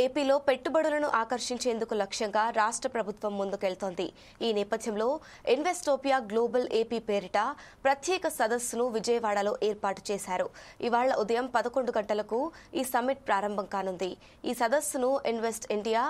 ఏపీలో పెట్టుబడులను ఆకర్షించేందుకు లక్ష్యంగా రాష్ట్ర ప్రభుత్వం ముందుకెళ్తోంది. ఈ నేపథ్యంలో ఇన్వెస్టోపియా గ్లోబల్ ఏపీ పేరిట ప్రత్యేక సదస్సును విజయవాడలో ఏర్పాటు చేశారు. ఇవాళ ఉదయం 11 గంటలకు ఈ సమ్మిట్ ప్రారంభం కానుంది. ఈ సదస్సును invest India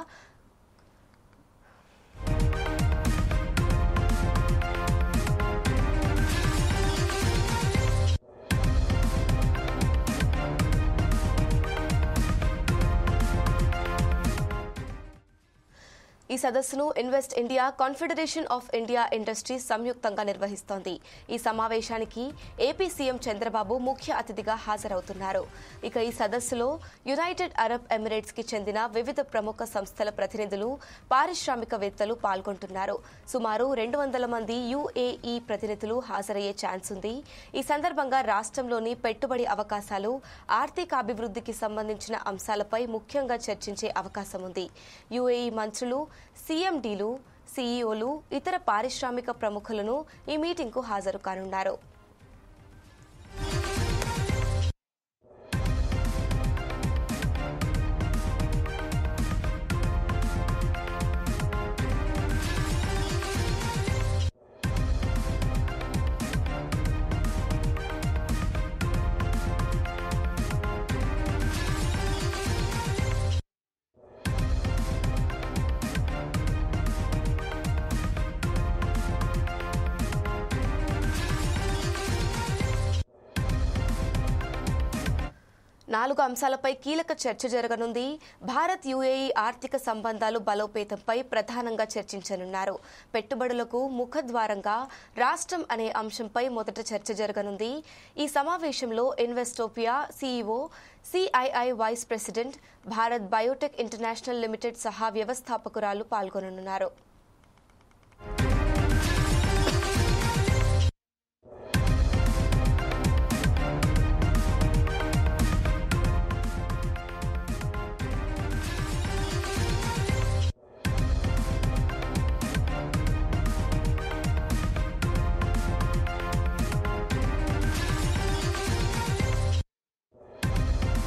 invest India confederation of India industries సంయుక్తంగా నిర్వహిస్తోంది. ఈ సమావేశానికి ఏపీ సీఎం చంద్రబాబు ముఖ్య అతిథిగా హాజరవుతున్నారు. ఇక ఈ సదస్సులో యునైటెడ్ అరబ్ ఎమిరేట్స్ కి చెందిన వివిధ ప్రముఖ సంస్థల ప్రతినిధులు, పారిశ్రామికవేత్తలు పాల్గొంటున్నారు. సుమారు 200 మంది యుఏఈ ప్రతినిధులు హాజరయ్యే ఛాన్స్ ఉంది. ఈ సందర్భంగా రాష్ట్రంలోని పెట్టుబడి అవకాశాలు, ఆర్థికాభివృద్ధికి సంబంధించిన అంశాలపై ముఖ్యంగా చర్చించే అవకాశం ఉంది. యుఏఈ మంత్రులు, సీఎండీలు, సీఈఓలు, ఇతర పారిశ్రామిక ప్రముఖులను ఈ మీటింగ్కు హాజరు కానున్నారు. నాలుగు అంశాలపై కీలక చర్చ జరగనుంది. భారత్ యుఏఈ ఆర్థిక సంబంధాలు బలోపేతంపై ప్రధానంగా చర్చించనున్నారు. పెట్టుబడులకు ముఖద్వారంగా రాష్ట్రం అనే అంశంపై మొదట చర్చ జరగనుంది. ఈ సమావేశంలో Investopia CEO, CII vice president, Bharat Biotech International Limited సహా వ్యవస్థాపకురాలు పాల్గొననున్నారు.